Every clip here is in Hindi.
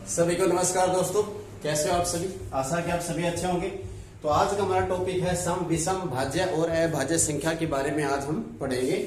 सभी को नमस्कार दोस्तों, कैसे हो आप सभी। आशा कि आप सभी अच्छे होंगे। तो आज का हमारा टॉपिक है सम, विषम, भाज्य और अभाज्य संख्या के बारे में आज हम पढ़ेंगे।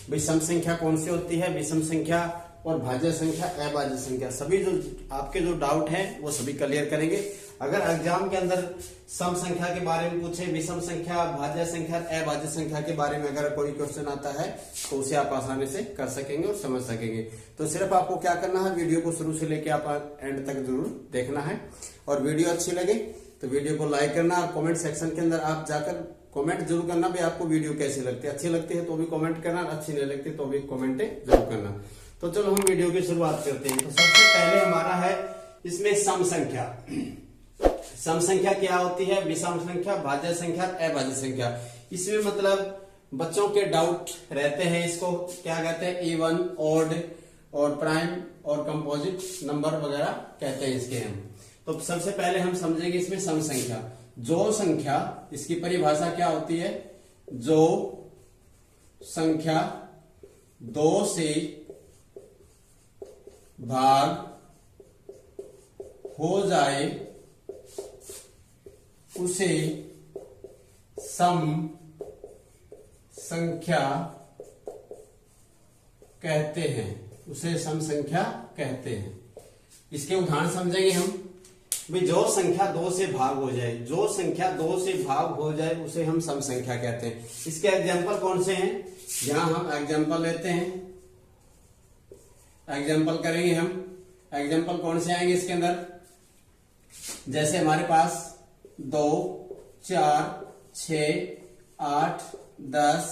विषम संख्या कौन सी होती है, विषम संख्या और भाज्य संख्या, अभाज्य संख्या, सभी जो आपके जो डाउट है वो सभी क्लियर करेंगे। अगर एग्जाम के अंदर सम संख्या के बारे में पूछे, विषम संख्या, भाज्य संख्या, अभाज्य संख्या के बारे में अगर कोई क्वेश्चन आता है तो उसे आप आसानी से कर सकेंगे और समझ सकेंगे। तो सिर्फ आपको क्या करना है, वीडियो को शुरू से लेकर आप एंड तक जरूर देखना है। और वीडियो अच्छी लगे तो वीडियो को लाइक करना और कमेंट सेक्शन के अंदर आप जाकर कमेंट जरूर करना भी आपको वीडियो कैसी लगती है। अच्छी लगती है तो भी कमेंट करना, अच्छी नहीं लगती तो भी कमेंट जरूर करना। तो चलो हम वीडियो की शुरुआत करते हैं। तो सबसे पहले हमारा है इसमें सम संख्या। सम संख्या क्या होती है, विषम संख्या, भाज्य संख्या, अभाज्य संख्या। इसमें मतलब बच्चों के डाउट रहते हैं, इसको क्या कहते हैं, इवन, ऑड और प्राइम और कंपोजिट नंबर वगैरह कहते हैं इसके हम। तो सबसे पहले हम समझेंगे इसमें सम संख्या। जो संख्या, इसकी परिभाषा क्या होती है, जो संख्या 2 से भाग हो जाए उसे सम संख्या कहते हैं, उसे सम संख्या कहते हैं। इसके उदाहरण समझेंगे हम। भाई जो संख्या 2 से भाग हो जाए, जो संख्या 2 से भाग हो जाए उसे हम सम संख्या कहते हैं। इसके एग्जाम्पल कौन से हैं, यहां हम एग्जाम्पल लेते हैं, एग्जाम्पल करेंगे हम। एग्जाम्पल कौन से आएंगे इसके अंदर, जैसे हमारे पास 2, 4, 6, 8, 10,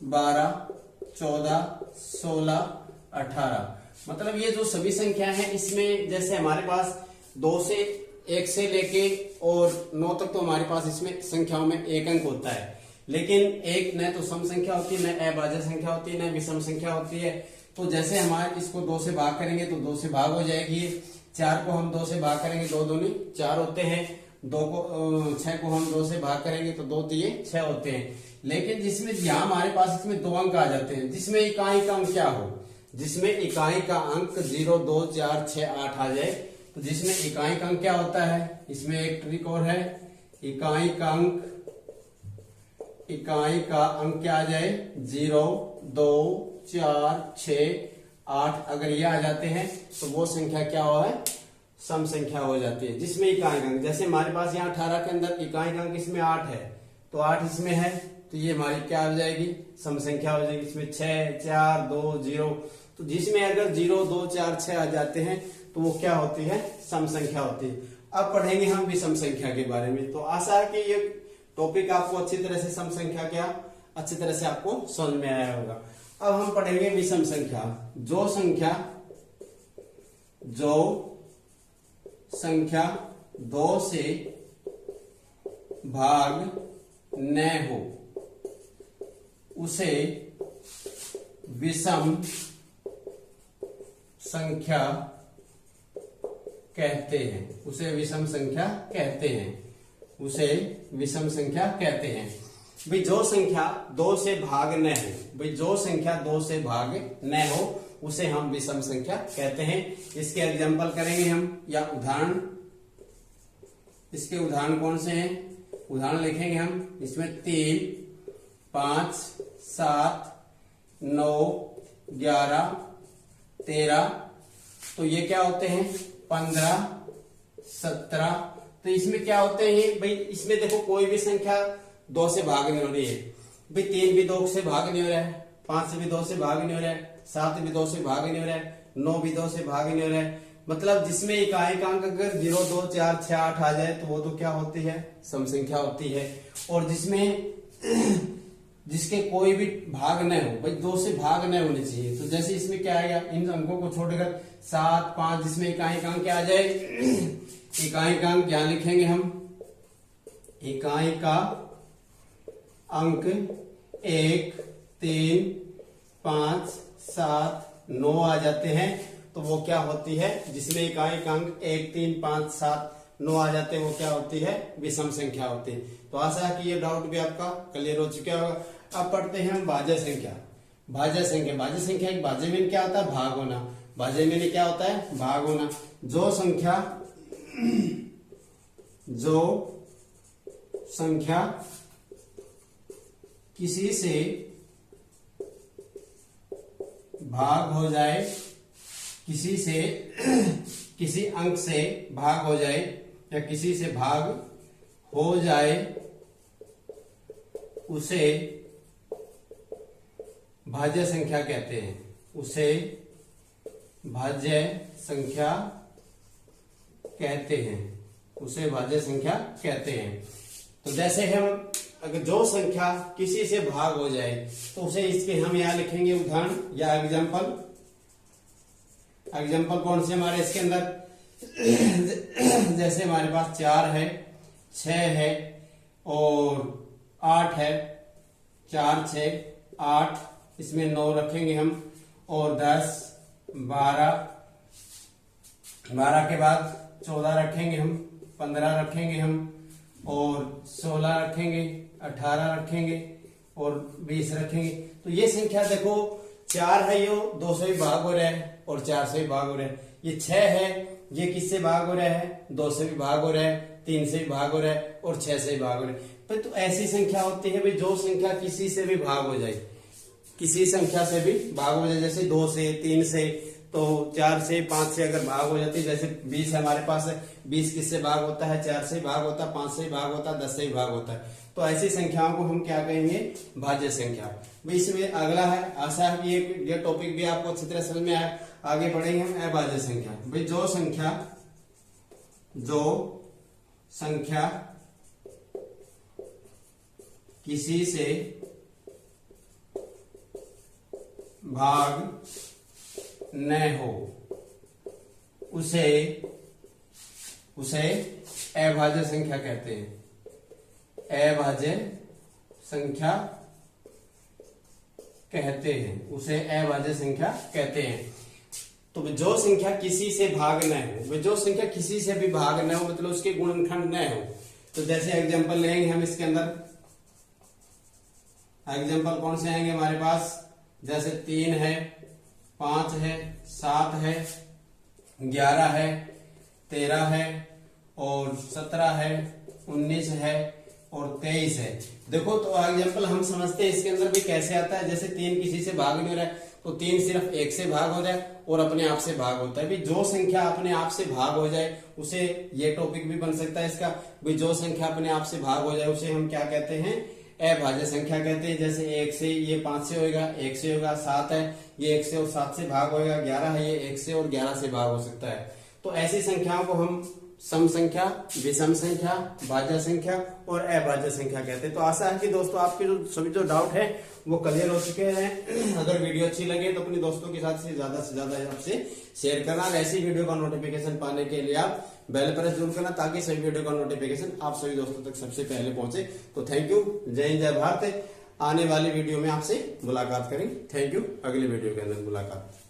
12, 14, 16, 18, मतलब ये जो सभी संख्या है इसमें जैसे हमारे पास 2 से 1 से लेके और 9 तक तो हमारे पास इसमें संख्याओं में एक अंक होता है। लेकिन एक न तो सम संख्या होती है, न अभाज्य संख्या होती है, न विषम संख्या होती है। तो जैसे हमारे इसको 2 से भाग करेंगे तो 2 से भाग हो जाएगी। 4 को हम 2 से भाग करेंगे, 2 दूनी 4 होते हैं। 6 को हम 2 से भाग करेंगे तो 2 दिए 6 होते हैं। लेकिन जिसमें यहाँ हमारे पास इसमें 2 अंक आ जाते हैं, जिसमें इकाई का अंक क्या हो, जिसमें इकाई का अंक 0, 2, 4, 6, 8 आ जाए, तो जिसमें इकाई का अंक क्या होता है, इसमें एक ट्रिक और है, इकाई का अंक, इकाई का अंक क्या आ जाए, 0, 2, 4, 6, 8, अगर ये आ जाते हैं तो वो संख्या क्या हो है, सम संख्या हो जाती है, जिसमें इकाई अंक, जैसे हमारे पास यहाँ 18 के अंदर इकाई अंक इसमें 8 है, तो 8 इसमें है, तो ये हमारी क्या हो जाएगी, सम संख्या हो जाएगी। इसमें 6, 4, 2, 0, तो जिसमें अगर 0, 2, 4, 6 आ जाते हैं तो वो क्या होती है, सम संख्या होती है। अब पढ़ेंगे हम विषम संख्या के बारे में। तो आशा है कि ये टॉपिक आपको अच्छी तरह से, सम संख्या क्या अच्छी तरह से आपको समझ में आया होगा। अब हम पढ़ेंगे विषम संख्या। जो संख्या 2 से भाग न हो उसे विषम संख्या कहते हैं, उसे विषम संख्या कहते हैं, उसे विषम संख्या कहते हैं। भाई जो संख्या 2 से भाग न हो, भाई जो संख्या 2 से भाग न हो उसे हम विषम संख्या कहते हैं। इसके एग्जाम्पल करेंगे हम या उदाहरण। इसके उदाहरण कौन से हैं, उदाहरण लिखेंगे हम। इसमें 3, 5, 7, 9, 11, 13, तो ये क्या होते हैं, 15, 17, तो इसमें क्या होते हैं भाई, इसमें देखो कोई भी संख्या 2 से भाग नहीं हो रही है। भाई 3 भी 2 से भाग नहीं हो रहा है, 5 भी 2 से भाग नहीं हो रहा है, 7 भी 2 से भाग नहीं हो रहा है, 9 भी 2 से भाग नहीं हो रहा है। मतलब जिसमें इकाई का अंक अगर 0, 2, 4, 6, 8 आ जाए तो वो तो क्या होती है, सम संख्या होती है। और जिसमें जिसके कोई भी भाग न हो, भाई 2 से भाग न होने चाहिए, तो जैसे इसमें क्या आएगा, इन अंकों को छोड़कर 7, 5, जिसमें इकाई का अंक क्या आ जाए, इकाई का अंक क्या लिखेंगे हम, इकाई का अंक 1, 3, 5, 7, 9 आ जाते हैं, तो वो क्या होती है, जिसमें इकाई का अंक 1, 3, 5, 7, 9 आ जाते हैं, वो क्या होती है, विषम संख्या होती है। तो आशा है कि ये डाउट भी आपका क्लियर हो चुका होगा। अब पढ़ते हैं हम भाज्य संख्या। भाज्य संख्या, भाज्य संख्या एक भाज्य में क्या होता है, भाग होना। भाज्य में क्या होता है, भाग होना। जो संख्या किसी से भाग हो जाए, किसी अंक से भाग हो जाए या किसी से भाग हो जाए, उसे भाज्य संख्या कहते हैं। उसे भाज्य संख्या कहते हैं। उसे भाज्य संख्या कहते हैं। तो जैसे हम अगर जो संख्या किसी से भाग हो जाए तो उसे इसके हम यहां लिखेंगे उदाहरण या एग्जाम्पल। एग्जाम्पल कौन से हमारे इसके अंदर, जैसे हमारे पास 4 है, 6 है और 8 है। 4, 6, 8, इसमें 9 रखेंगे हम और 10, 12 के बाद 14 रखेंगे हम, 15 रखेंगे हम और 16 रखेंगे, 18 रखेंगे और 20 रखेंगे। तो ये संख्या देखो 4 है, ये 2 से भी भाग हो रहा है और 4 से भी भाग हो रहा है। ये 6 है, ये किससे भाग हो रहा है, 2 से भी भाग हो रहा है, 3 से भी भाग हो रहा है और 6 से भी भाग हो रहा है। तो ऐसी संख्या होती है भाई जो संख्या किसी से भी भाग हो जाए, किसी संख्या से भी भाग हो जाए। जैसे 2 से, 3 से, तो 4 से, 5 से अगर भाग हो जाती है, जैसे 20 हमारे पास है, 20 किससे भाग होता है, 4 से भाग होता है, 5 से भाग होता है, 10 से भाग होता है। तो ऐसी संख्याओं को हम क्या कहेंगे, भाज्य संख्या। भाई इसमें अगला है, आशा है कि ये टॉपिक भी आपको अच्छी तरह समझ में आया। आगे बढ़ेंगे हम अभाज्य संख्या। भाई जो संख्या किसी से भाग न हो, उसे अभाज्य संख्या कहते हैं। अभाज्य संख्या कहते हैं, उसे अभाज्य संख्या कहते हैं। तो जो संख्या किसी से भाग न हो, जो संख्या किसी से भी भाग न हो मतलब उसके गुणनखंड न हो। तो जैसे एग्जांपल लेंगे हम इसके अंदर, एग्जांपल कौन से आएंगे हमारे पास, जैसे 3 है, 5 है, 7 है, 11 है, 13 है और 17 है, 19 है और 23 है। देखो तो एग्जांपल हम समझते हैं इसके अंदर भी कैसे आता है। जैसे 3 किसी से भाग नहीं रहा है तो 3 सिर्फ 1 से भाग हो रहा है और अपने आप से भाग होता है। भी जो संख्या अपने आप से भाग हो जाए उसे, ये टॉपिक भी बन सकता है इसका, भी जो संख्या अपने आप से भाग हो जाए उसे हम क्या कहते हैं, अभाज्य संख्या कहते हैं। जैसे 1 से, ये 5 से होगा, 1 से होगा, 7 है, ये 1 से और 7 से भाग होगा, 11 है, ये 1 से और 11 से भाग हो सकता है। तो ऐसी संख्याओं को हम सम संख्या, विषम संख्या, भाज्य संख्या और अभाज्य संख्या कहते हैं। तो आशा है कि दोस्तों आपके सभी जो डाउट है वो क्लियर हो चुके हैं। अगर वीडियो अच्छी लगे तो अपने दोस्तों के साथ से ज्यादा आपसे शेयर करना। ऐसी वीडियो का नोटिफिकेशन पाने के लिए आप बेल प्रेस जरूर करना ताकि सभी वीडियो का नोटिफिकेशन आप सभी दोस्तों तक सबसे पहले पहुंचे। तो थैंक यू, जय हिंद, जय भारत। आने वाली वीडियो में आपसे मुलाकात करेंगे। थैंक यू, अगली वीडियो के अंदर मुलाकात।